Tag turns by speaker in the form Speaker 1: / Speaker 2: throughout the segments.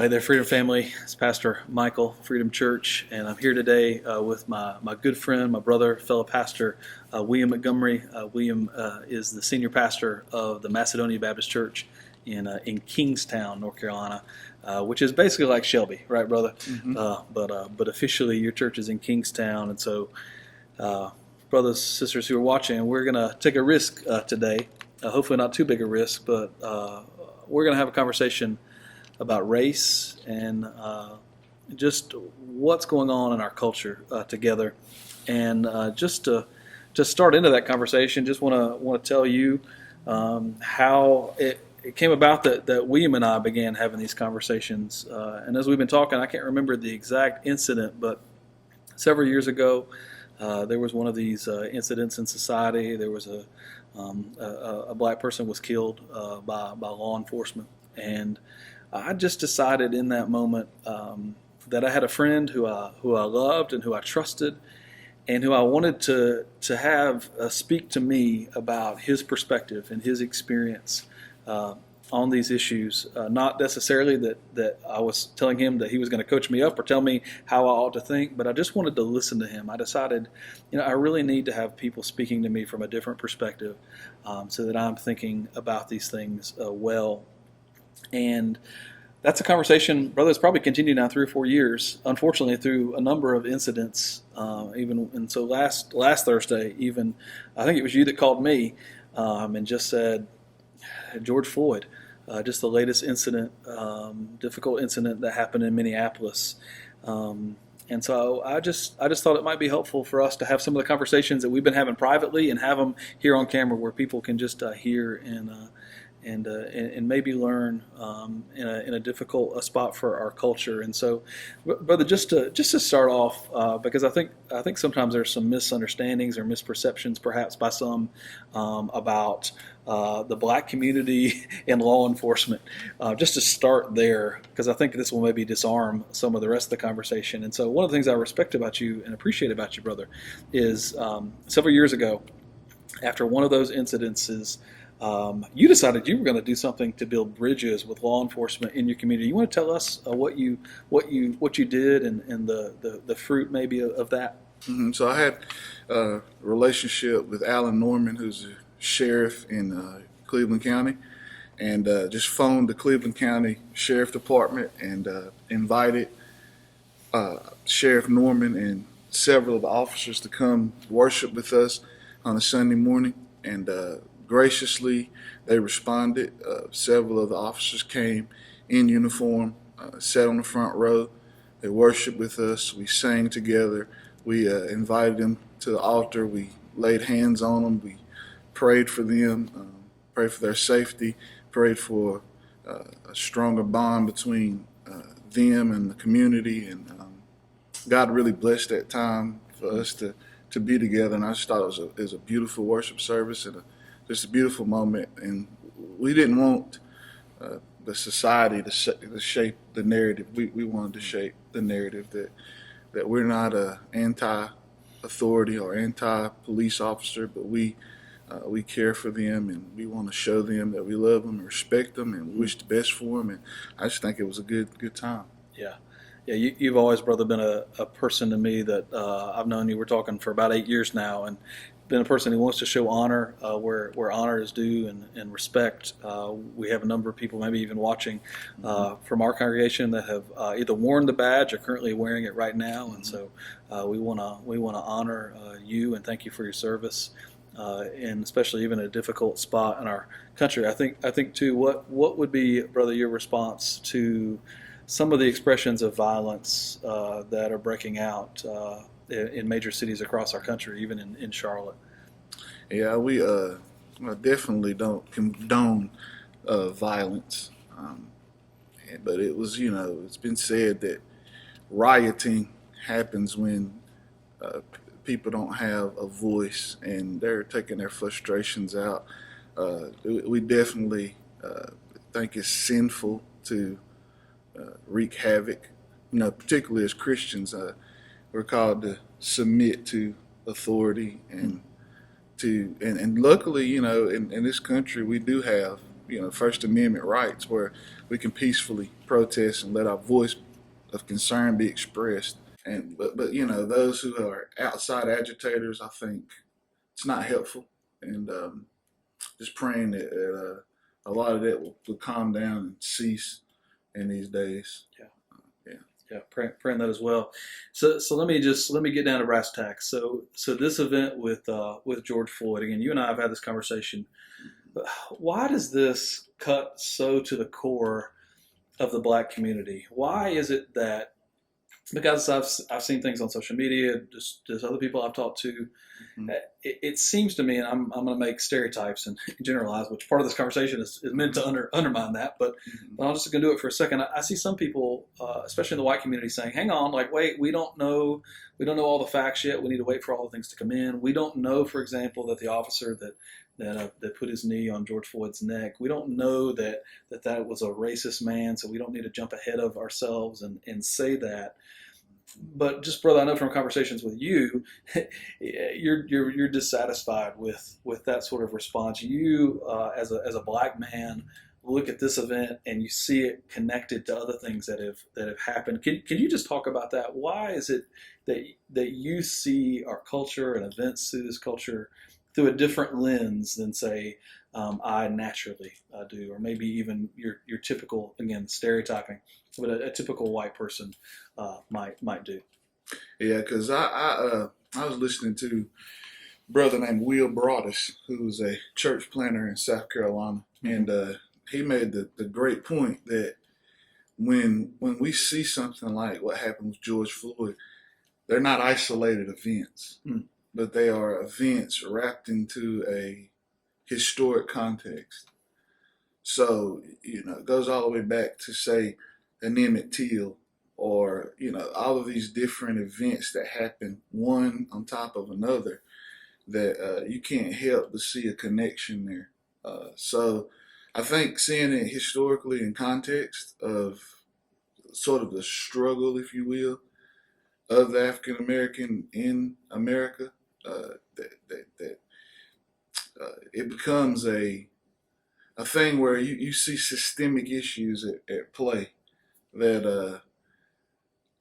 Speaker 1: Well, hey there, Freedom Family. It's Pastor Michael, Freedom Church, and I'm here today with my good friend, my brother, fellow pastor, William Montgomery. William is the senior pastor of the Macedonia Baptist Church in Kingstown, North Carolina, which is basically like Shelby, right, brother?
Speaker 2: Mm-hmm.
Speaker 1: But officially, your church is in Kingstown, and so, brothers, sisters who are watching, we're going to take a risk today. Hopefully, not too big a risk, but we're going to have a conversation about race and just what's going on in our culture together. And just to start into that conversation, just want to tell you how it came about that William and I began having these conversations. And as we've been talking, I can't remember the exact incident, but several years ago, there was one of these incidents in society. There was a black person was killed by law enforcement, and I just decided in that moment that I had a friend who I loved and who I trusted, and who I wanted to have speak to me about his perspective and his experience on these issues. Not necessarily that I was telling him that he was going to coach me up or tell me how I ought to think, but I just wanted to listen to him. I decided, I really need to have people speaking to me from a different perspective, so that I'm thinking about these things well. And that's a conversation, brother, that's probably continued now 3 or 4 years, unfortunately, through a number of incidents. And so last Thursday, even, I think it was you that called me and just said, George Floyd, just the latest incident, difficult incident that happened in Minneapolis. And so I just thought it might be helpful for us to have some of the conversations that we've been having privately and have them here on camera where people can just hear and maybe learn in a difficult spot for our culture. And so, brother, just to start off, because I think sometimes there's some misunderstandings or misperceptions, perhaps by some, about the black community and law enforcement. Just to start there, because I think this will maybe disarm some of the rest of the conversation. And so, one of the things I respect about you and appreciate about you, brother, is several years ago, after one of those incidences, you decided you were going to do something to build bridges with law enforcement in your community. You want to tell us what you did and the fruit maybe of that?
Speaker 2: Mm-hmm. So I had a relationship with Alan Norman, who's a sheriff in Cleveland County, and just phoned the Cleveland County Sheriff Department and invited Sheriff Norman and several of the officers to come worship with us on a Sunday morning. And graciously, they responded. Several of the officers came in uniform, sat on the front row. They worshiped with us. We sang together. We invited them to the altar. We laid hands on them. We prayed for them, prayed for their safety, prayed for a stronger bond between them and the community. And God really blessed that time for us to be together. And I just thought it was a beautiful worship service and just a beautiful moment. And we didn't want the society to shape the narrative. We wanted to shape the narrative that we're not a anti-authority or anti-police officer, but we care for them, and we want to show them that we love them, and respect them, and wish the best for them. And I just think it was a good time.
Speaker 1: Yeah. Yeah, you've always, brother, been a person to me that I've known you. We're talking for about 8 years now, and been a person who wants to show honor where honor is due and respect. We have a number of people, maybe even watching from our congregation, that have either worn the badge or currently wearing it right now, and so we want to honor you and thank you for your service, and especially even a difficult spot in our country. I think too. What would be, brother, your response to some of the expressions of violence that are breaking out in major cities across our country, even in Charlotte?
Speaker 2: Yeah, we definitely don't condone violence, but it was, it's been said that rioting happens when people don't have a voice and they're taking their frustrations out. We definitely think it's sinful to wreak havoc. Particularly as Christians, we're called to submit to authority and luckily, in this country we do have, First Amendment rights where we can peacefully protest and let our voice of concern be expressed. And but those who are outside agitators, I think it's not helpful. And just praying that a lot of that will calm down and cease in these days.
Speaker 1: Yeah.
Speaker 2: Yeah.
Speaker 1: Yeah, praying that as well. So let me get down to brass tacks. So this event with George Floyd, again, you and I have had this conversation. But why does this cut so to the core of the Black community? Why is it that, because I've seen things on social media, just other people I've talked to, it seems to me, and I'm going to make stereotypes and generalize, which part of this conversation is meant to undermine that, but I'm just going to do it for a second. I see some people, especially in the white community, saying, hang on, like, wait, we don't know all the facts yet. We need to wait for all the things to come in. We don't know, for example, that the officer that put his knee on George Floyd's neck, we don't know that was a racist man, so we don't need to jump ahead of ourselves and say that. But just, brother, I know from conversations with you, you're dissatisfied with that sort of response. You, as a Black man, look at this event and you see it connected to other things that have happened. Can you just talk about that? Why is it that you see our culture and events through this culture through a different lens than, say, I naturally do, or maybe even your typical, again, stereotyping, what a typical white person might do?
Speaker 2: Yeah, because I was listening to a brother named Will Broadus, who was a church planter in South Carolina, and he made the great point that when we see something like what happened with George Floyd, they're not isolated events, but they are events wrapped into a historic context. So, it goes all the way back to, say, an Emmett Till, or, all of these different events that happen one on top of another that you can't help but see a connection there. So I think seeing it historically in context of sort of the struggle, if you will, of the African American in America, that it becomes a thing where you see systemic issues at play that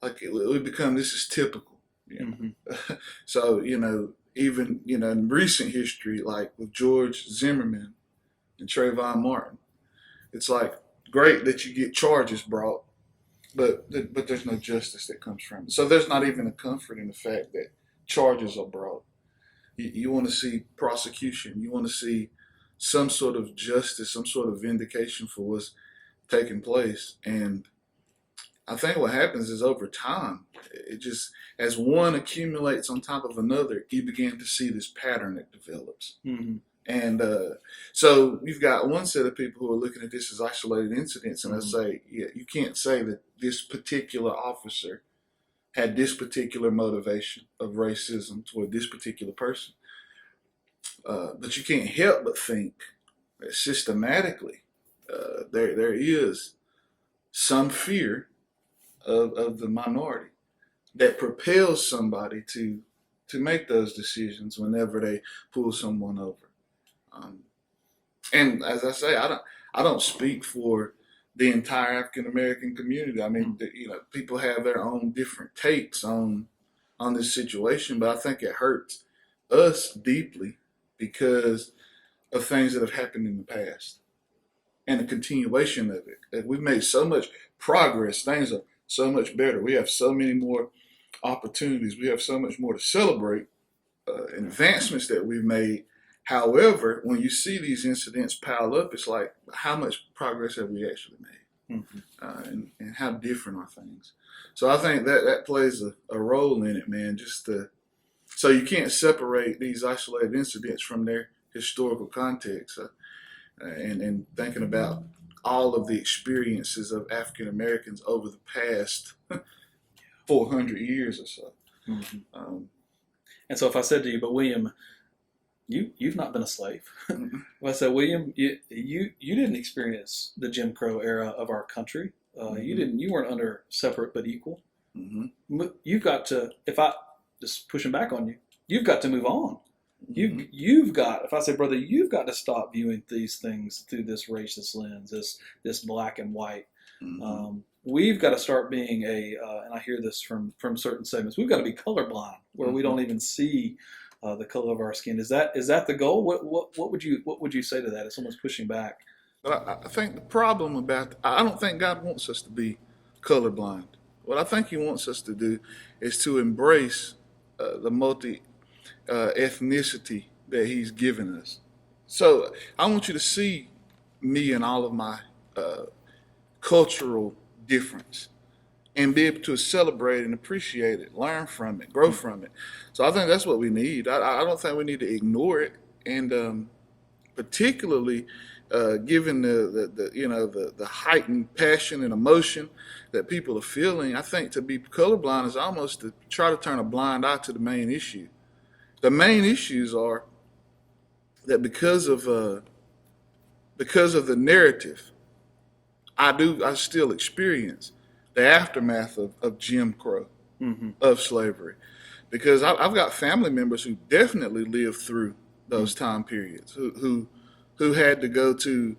Speaker 2: like it would become, this is typical. So even in recent history, like with George Zimmerman and Trayvon Martin, it's like great that you get charges brought, but there's no justice that comes from it. So there's not even a comfort in the fact that charges are brought. You want to see prosecution. You want to see some sort of justice, some sort of vindication for what's taking place. And I think what happens is, over time, it just, as one accumulates on top of another, you begin to see this pattern that develops. And so you've got one set of people who are looking at this as isolated incidents, and I say, yeah, you can't say that this particular officer had this particular motivation of racism toward this particular person. But you can't help but think that systematically there is some fear of the minority that propels somebody to make those decisions whenever they pull someone over. And as I say, I don't speak for the entire African American community. I mean, people have their own different takes on this situation, but I think it hurts us deeply because of things that have happened in the past and a continuation of it. We've made so much progress. Things are so much better. We have so many more opportunities. We have so much more to celebrate, advancements that we've made. However, when you see these incidents pile up, it's like, how much progress have we actually made? And how different are things? So I think that plays a role in it, man. So you can't separate these isolated incidents from their historical context, and thinking about all of the experiences of African Americans over the past 400 years or so.
Speaker 1: And so if I said to you, but William, you've not been a slave. If I said, William, you didn't experience the Jim Crow era of our country. You weren't under separate but equal. You've got to, if I just pushing back on you, you've got to move on. You've got, if I say, brother, you've got to stop viewing these things through this racist lens, this black and white.
Speaker 2: Mm-hmm.
Speaker 1: We've got to start being and I hear this from certain segments. We've got to be colorblind, where we
Speaker 2: Mm-hmm.
Speaker 1: don't even see the color of our skin. Is that the goal? What would you say to that if someone's pushing back?
Speaker 2: But I think the problem about, I don't think God wants us to be colorblind. What I think He wants us to do is to embrace the multi ethnicity that He's given us. So I want you to see me and all of my cultural difference and be able to celebrate and appreciate it, learn from it, grow from it. So I think that's what we need. I don't think we need to ignore it, and particularly given the heightened passion and emotion that people are feeling. I think to be colorblind is almost to try to turn a blind eye to the main issue. The main issues are that because of the narrative, I still experience the aftermath of Jim Crow, of slavery, because I've got family members who definitely lived through those time periods, who had to go to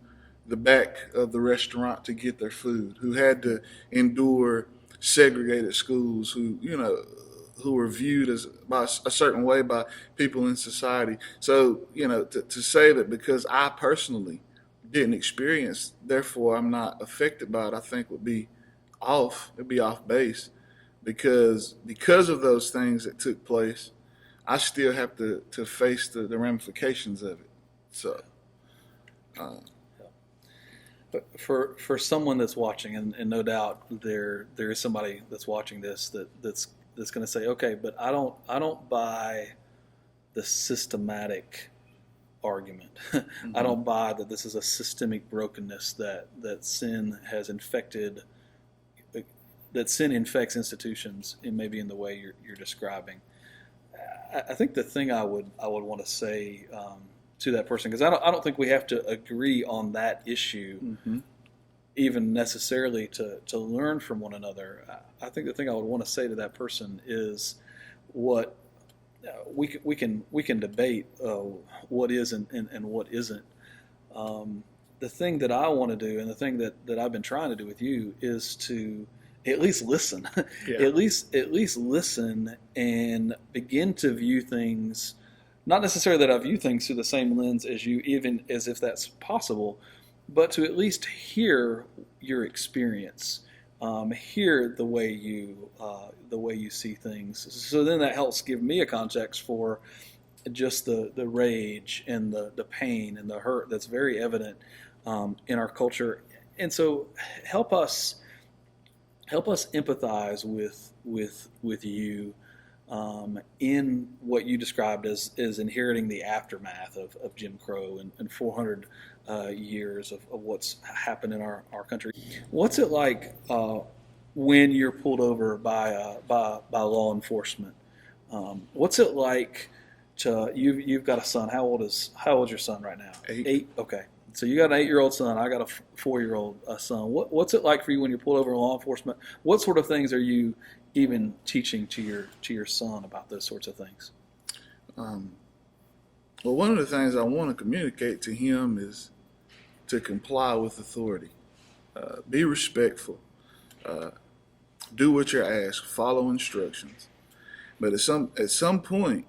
Speaker 2: the back of the restaurant to get their food, who had to endure segregated schools, who were viewed as by a certain way by people in society. So to say that because I personally didn't experience, therefore I'm not affected by it, I think would be off. It'd be off base, because of those things that took place, I still have to face the ramifications of it. So.
Speaker 1: But for someone that's watching, and no doubt there is somebody that's watching this that's going to say, okay, but I don't buy the systematic argument.
Speaker 2: Mm-hmm.
Speaker 1: I don't buy that this is a systemic brokenness, that sin has infected, that sin infects institutions in maybe in the way you're describing. I think the thing I would want to say to that person, because I don't think we have to agree on that issue, even necessarily to learn from one another. I think the thing I would want to say to that person is what we can debate what is and what isn't. The thing that I want to do, and the thing that I've been trying to do with you, is to at least listen.
Speaker 2: Yeah.
Speaker 1: at least listen and begin to view things, not necessarily that I view things through the same lens as you, even as if that's possible, but to at least hear your experience, hear the way you see things. So then that helps give me a context for just the rage and the pain and the hurt that's very evident in our culture. And so help us empathize with you in what you described as inheriting the aftermath of Jim Crow and 400 years of what's happened in our country. What's it like when you're pulled over by law enforcement? What's it like you've got a son? How old's your son right now?
Speaker 2: 8.
Speaker 1: Okay. So you got an 8-year-old son. I got a 4-year-old son. What's it like for you when you're pulled over in law enforcement? What sort of things are you even teaching to your son about those sorts of things?
Speaker 2: Well, one of the things I want to communicate to him is to comply with authority, be respectful, do what you're asked, follow instructions. But at some point,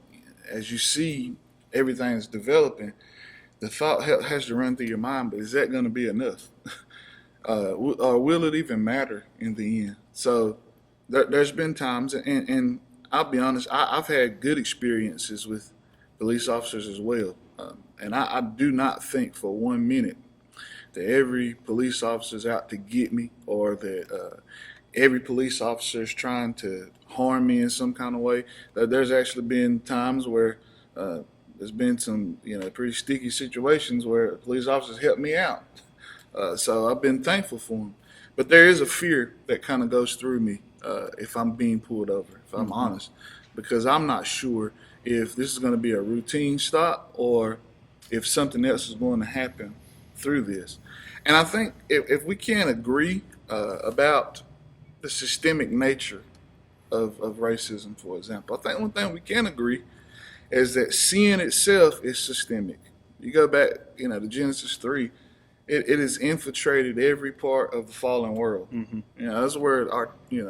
Speaker 2: as you see everything is developing, the thought has to run through your mind, but is that going to be enough? Or will it even matter in the end? So there's been times, and I'll be honest, I've had good experiences with police officers as well. And I do not think for 1 minute that every police officer is out to get me, or that every police officer is trying to harm me in some kind of way. There's actually been times where there's been some pretty sticky situations where police officers helped me out. So I've been thankful for them. But there is a fear that kind of goes through me if I'm being pulled over, if I'm honest, because I'm not sure if this is going to be a routine stop or if something else is going to happen through this. And I think if we can't agree about the systemic nature of racism, for example, I think one thing we can agree is that sin itself is systemic. You go back, to Genesis 3, it has infiltrated every part of the fallen world. That's where we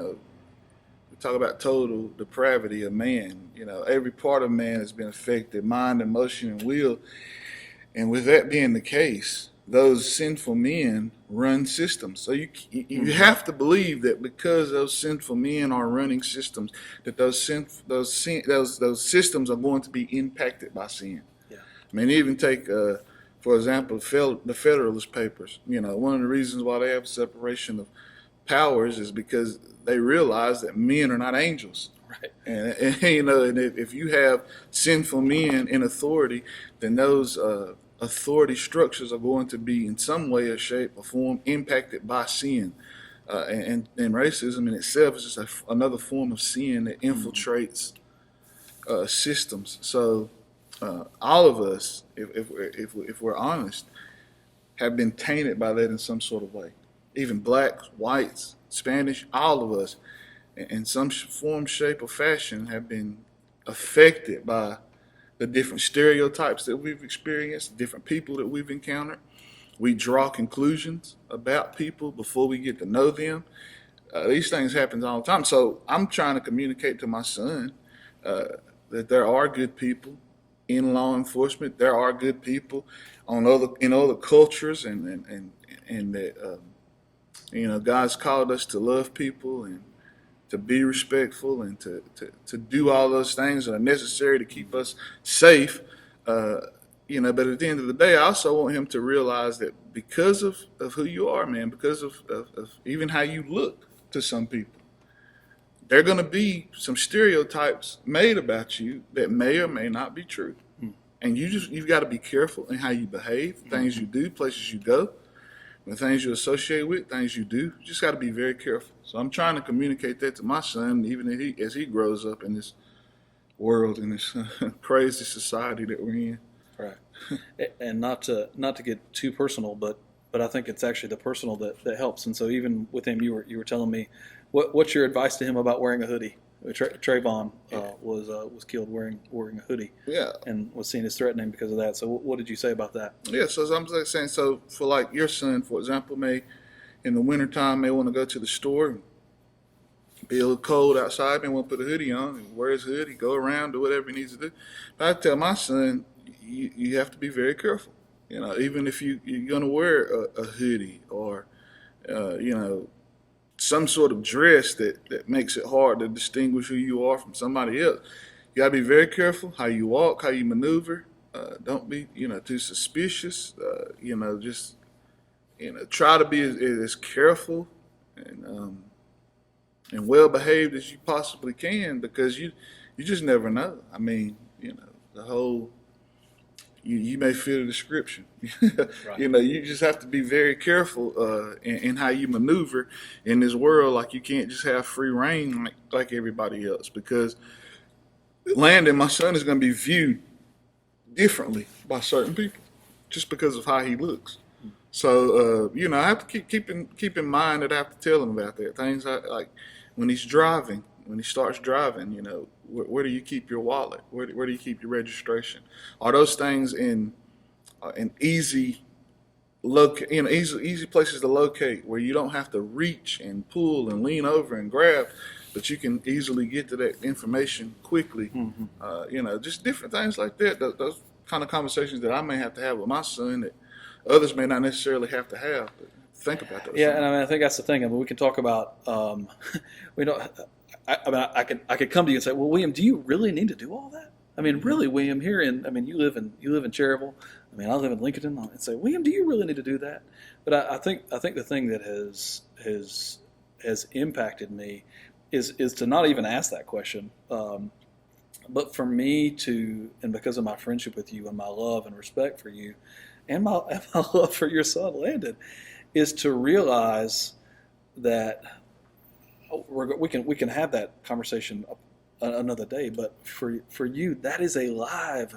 Speaker 2: talk about total depravity of man. Every part of man has been affected, mind, emotion, and will. And with that being the case, those sinful men run systems. So you have to believe that because those sinful men are running systems, that those systems are going to be impacted by sin.
Speaker 1: Yeah.
Speaker 2: I mean, even take, for example, the Federalist Papers. One of the reasons why they have separation of powers is because they realize that men are not angels.
Speaker 1: Right.
Speaker 2: And if you have sinful men in authority, then those authority structures are going to be in some way or shape or form impacted by sin. And racism in itself is just another form of sin that infiltrates systems. So all of us, if we're honest, have been tainted by that in some sort of way. Even blacks, whites, Spanish, all of us, in some form, shape, or fashion, have been affected by the different stereotypes that we've experienced, different people that we've encountered. We draw conclusions about people before we get to know them. These things happen all the time. So I'm trying to communicate to my son that there are good people in law enforcement. There are good people in other cultures, and that God's called us to love people and to be respectful and to do all those things that are necessary to keep us safe. But at the end of the day, I also want him to realize that because of who you are, man, because of even how you look to some people, there are going to be some stereotypes made about you that may or may not be true. And you've got to be careful in how you behave, things you do, places you go. The things you associate with, things you do, you just got to be very careful. So I'm trying to communicate that to my son, even as he grows up in this world, in this crazy society that we're in.
Speaker 1: Right. And not to get too personal, but I think it's actually the personal that helps. And so even with him, you were telling me, what's your advice to him about wearing a hoodie? Trayvon was killed wearing a hoodie.
Speaker 2: Yeah.
Speaker 1: And was seen as threatening because of that. So what did you say about that?
Speaker 2: Yeah, so as I'm saying, so for like your son, for example, in the wintertime may want to go to the store and be a little cold outside, may want to put a hoodie on and wear his hoodie, go around, do whatever he needs to do. But I tell my son, you have to be very careful. Even if you're going to wear a hoodie or, some sort of dress that makes it hard to distinguish who you are from somebody else. You got to be very careful how you walk, how you maneuver. Don't be, too suspicious. Just, try to be as careful and well behaved as you possibly can, because you just never know. I mean, the whole. You may fit a description. Right. You just have to be very careful in how you maneuver in this world. Like, you can't just have free reign like everybody else, because Landon, my son, is going to be viewed differently by certain people just because of how he looks. So, I have to keep in mind that I have to tell him about that. Things like when he starts driving, where do you keep your wallet? Where do you keep your registration? Are those things in easy places to locate, where you don't have to reach and pull and lean over and grab, but you can easily get to that information quickly? Just different things like that. Those kind of conversations that I may have to have with my son that others may not necessarily have to have. But think about those.
Speaker 1: Yeah,
Speaker 2: things.
Speaker 1: and I think that's the thing. We can talk about we don't. I could come to you and say, well, William, do you really need to do all that? Really, William, you live in Cherryville. I live in Lincolnton, and say, William, do you really need to do that? But I think the thing that has impacted me is to not even ask that question, but for me to, and because of my friendship with you and my love and respect for you, and my love for your son Landon, is to realize that. We can have that conversation another day, but for you, that is a live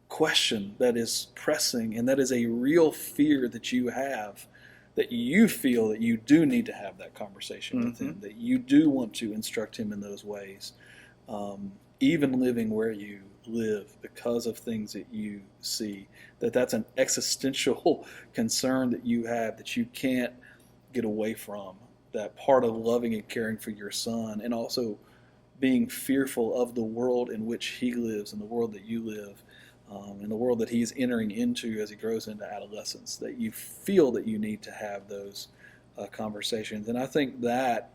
Speaker 1: question that is pressing, and that is a real fear that you have, that you feel that you do need to have that conversation with him, that you do want to instruct him in those ways, even living where you live because of things that you see, that's an existential concern that you have that you can't get away from, that part of loving and caring for your son, and also being fearful of the world in which he lives and the world that you live, and the world that he's entering into as he grows into adolescence, that you feel that you need to have those conversations. And I think that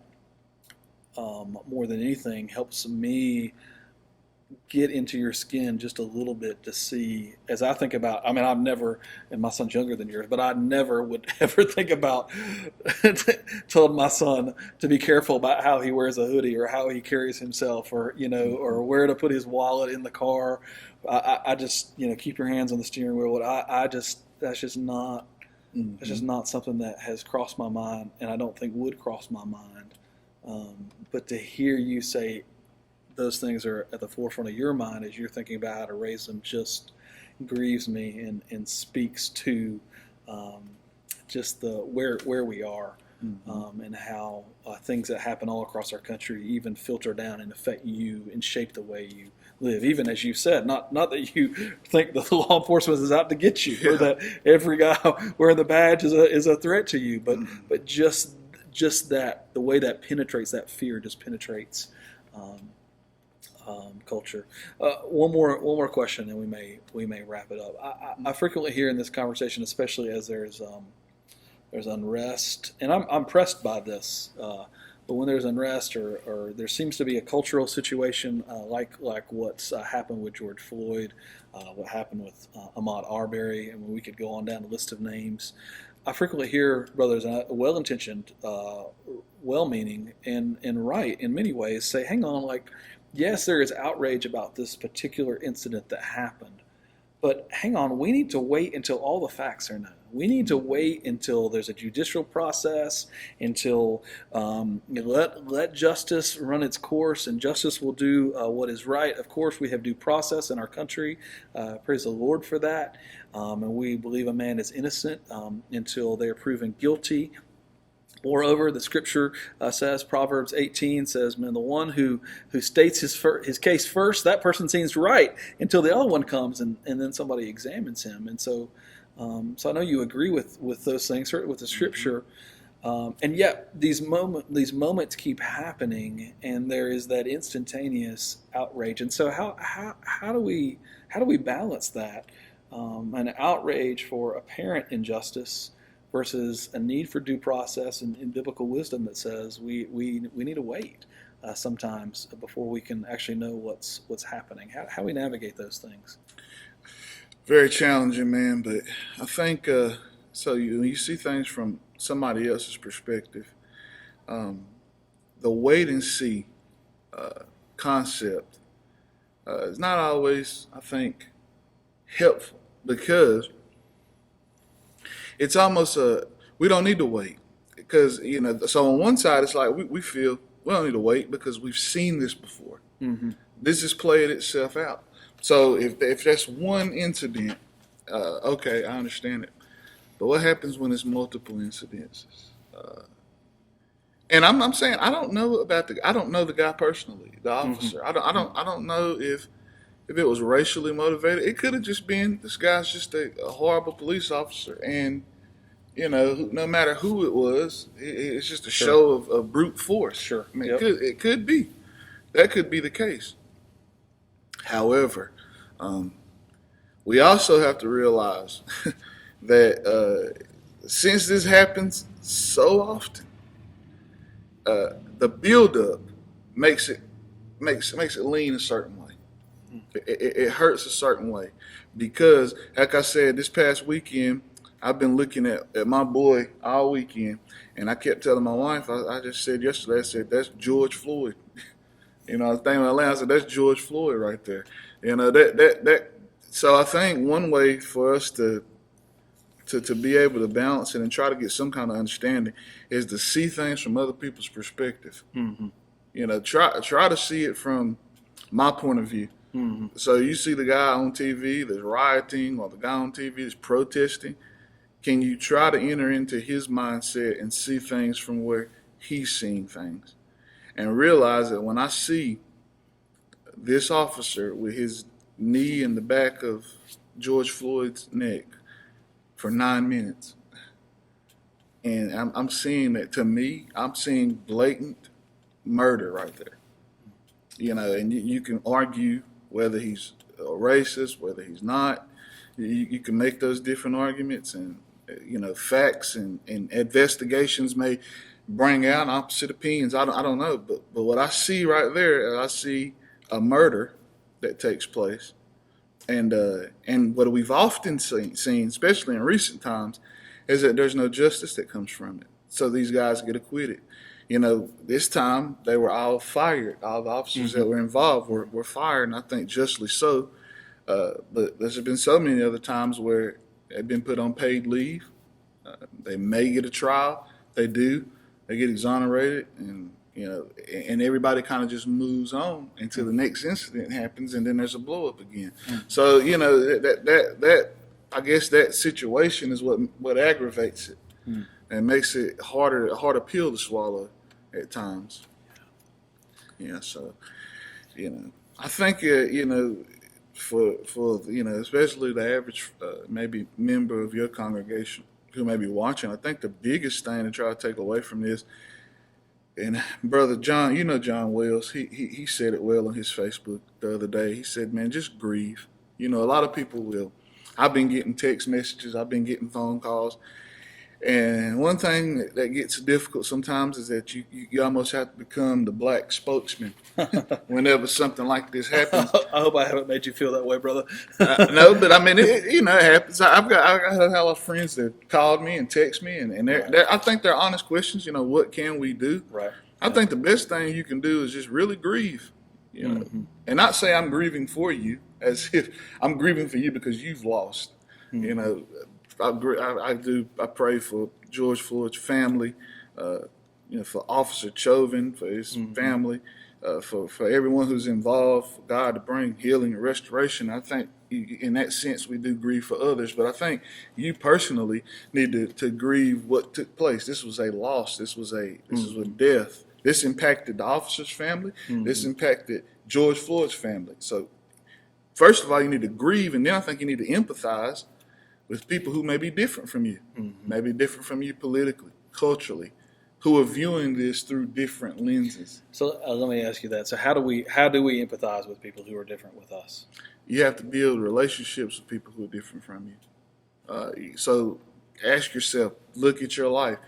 Speaker 1: more than anything helps me get into your skin just a little bit to see, as I think about, I mean, I've never, and my son's younger than yours, but I never would ever think about telling my son to be careful about how he wears a hoodie or how he carries himself, or, or where to put his wallet in the car. I just, keep your hands on the steering wheel. That's just not something that has crossed my mind, and I don't think would cross my mind. But to hear you say those things are at the forefront of your mind as you're thinking about how to raise them just grieves me and speaks to just the where we are, and how things that happen all across our country even filter down and affect you and shape the way you live. Even as you said, not that you think that the law enforcement is out to get you, or that every guy wearing the badge is a threat to you, but just that the way that penetrates, that fear just penetrates culture. One more question, and we may wrap it up. I frequently hear in this conversation, especially as there's unrest, and I'm pressed by this. But when there's unrest, or there seems to be a cultural situation like what's happened with George Floyd, what happened with Ahmaud Arbery, and we could go on down the list of names. I frequently hear brothers, well-intentioned, well-meaning, and right in many ways, say, hang on, yes, there is outrage about this particular incident that happened, but hang on, we need to wait until all the facts are known. We need to wait until there's a judicial process, until let justice run its course, and justice will do what is right. Of course, we have due process in our country. Praise the Lord for that. And we believe a man is innocent until they are proven guilty. Moreover, the scripture says, Proverbs 18 says, man, the one who states his case first, that person seems right until the other one comes and then somebody examines him. And so I know you agree with those things, certainly with the scripture. And yet these moments keep happening, and there is that instantaneous outrage. And so how do we balance that? An outrage for apparent injustice versus a need for due process and biblical wisdom that says we need to wait sometimes before we can actually know what's happening. How we navigate those things?
Speaker 2: Very challenging, man. But I think so. You see things from somebody else's perspective. The wait and see concept is not always, I think, helpful, because it's almost we don't need to wait, because so on one side it's like we feel we don't need to wait because we've seen this before. Mm-hmm. This has played itself out. So if that's one incident, okay, I understand it. But what happens when it's multiple incidences? And I'm saying I don't know the guy personally, the officer. Mm-hmm. I don't know if it was racially motivated. It could have just been this guy's just a horrible police officer, and no matter who it was, it's just a show of brute force.
Speaker 1: Sure,
Speaker 2: I mean, it could be. That could be the case. However, we also have to realize that since this happens so often, the buildup makes it lean a certain way. It hurts a certain way, because, like I said, this past weekend, I've been looking at my boy all weekend, and I kept telling my wife, I just said yesterday, I said, that's George Floyd. I was thinking out loud, I said, that's George Floyd right there. That. So I think one way for us to be able to balance it and try to get some kind of understanding is to see things from other people's perspective. Mm-hmm. Try to see it from my point of view. Mm-hmm. So you see the guy on TV that's rioting, or the guy on TV that's protesting. Can you try to enter into his mindset and see things from where he's seeing things, and realize that when I see this officer with his knee in the back of George Floyd's neck for 9 minutes. And I'm seeing that, to me, I'm seeing blatant murder right there. And you can argue whether he's a racist, whether he's not. You can make those different arguments, and facts and investigations may bring out opposite opinions. I don't know, but what I see right there, I see a murder that takes place, and what we've often seen, especially in recent times, is that there's no justice that comes from it. So these guys get acquitted. This time they were all fired. All the officers that were involved were fired, and I think justly so. But there's been so many other times where they've been put on paid leave. They may get a trial. They do. They get exonerated, and everybody kind of just moves on until the next incident happens, and then there's a blow up again. So that I guess that situation is what aggravates it and makes it a harder pill to swallow at times. So I think for especially the average maybe member of your congregation who may be watching, I think the biggest thing to try to take away from this, and Brother John, John Wells, he said it well on his Facebook the other day. He said, man, just grieve. A lot of people will. I've been getting text messages. I've been getting phone calls. And one thing that gets difficult sometimes is that you almost have to become the black spokesman whenever something like this happens.
Speaker 1: I hope I haven't made you feel that way, brother.
Speaker 2: No, but I mean, it happens. I got a lot of friends that called me and text me, and I think they're honest questions. What can we do?
Speaker 1: Right.
Speaker 2: I think the best thing you can do is just really grieve, and not say I'm grieving for you as if I'm grieving for you because you've lost. I pray for George Floyd's family, for Officer Chauvin, for his family, for everyone who's involved, for God to bring healing and restoration. I think in that sense we do grieve for others, but I think you personally need to grieve what took place. This was a loss. This was a death. This impacted the officer's family. This impacted George Floyd's family. So first of all, you need to grieve, and then I think you need to empathize with people who may be different from you, maybe different from you politically, culturally, who are viewing this through different lenses.
Speaker 1: So let me ask you that. So how do we empathize with people who are different with us?
Speaker 2: You have to build relationships with people who are different from you. So ask yourself, look at your life.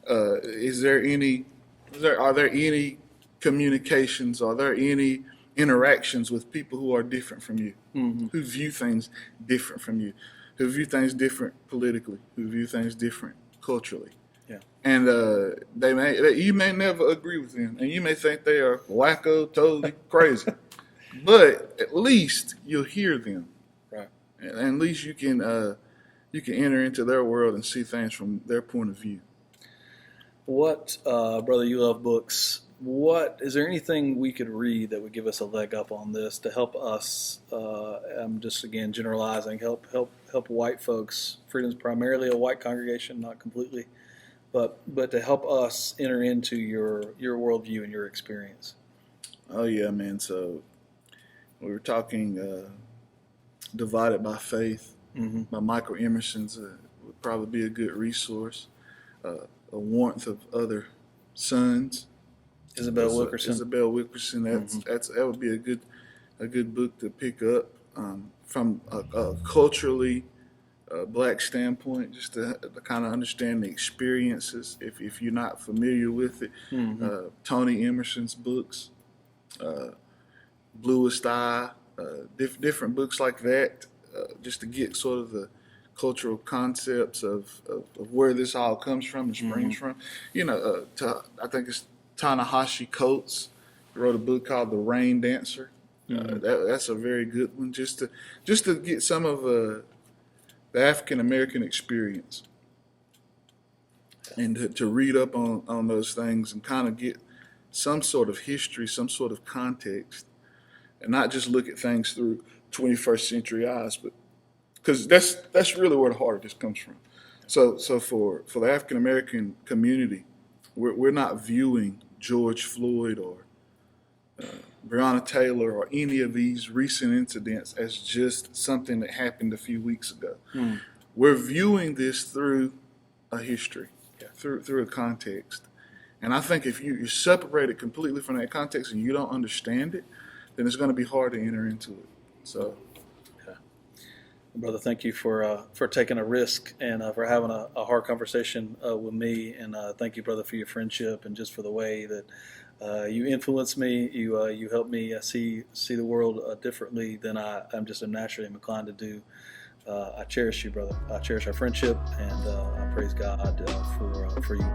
Speaker 2: Are there any communications? Are there any interactions with people who are different from you, who view things different from you, who view things different politically, who view things different culturally?
Speaker 1: Yeah.
Speaker 2: And you may never agree with them, and you may think they are wacko, totally crazy, but at least you'll hear them,
Speaker 1: right?
Speaker 2: And at least you can enter into their world and see things from their point of view.
Speaker 1: What, brother? You love books. What is there anything we could read that would give us a leg up on this to help us? I'm just again generalizing. Help white folks. Freedom's primarily a white congregation, not completely, but to help us enter into your worldview and your experience.
Speaker 2: Oh yeah, man. So we were talking "Divided by Faith" by Michael Emerson's would probably be a good resource. A Warmth of Other Suns. Isabel Wilkerson. That would be a good book to pick up from a culturally black standpoint, just to kind of understand the experiences. If you're not familiar with it, Toni Emerson's books, Bluest Eye, different books like that, just to get sort of the cultural concepts of where this all comes from and springs from. I think it's Ta-Nehisi Coates wrote a book called The Rain Dancer. That's a very good one, just to get some of the African American experience, and to read up on those things and kind of get some sort of history, some sort of context, and not just look at things through 21st century eyes, but because that's really where the heart of this comes from. So for the African American community, we're not viewing George Floyd or Breonna Taylor or any of these recent incidents as just something that happened a few weeks ago. We're viewing this through a history, through a context. And I think if you separate it completely from that context and you don't understand it, then it's going to be hard to enter into it. So,
Speaker 1: Brother, thank you for taking a risk and for having a hard conversation with me. And thank you, brother, for your friendship and just for the way that you influence me. You help me see the world differently than I'm just naturally inclined to do. I cherish you, brother. I cherish our friendship, and I praise God for you.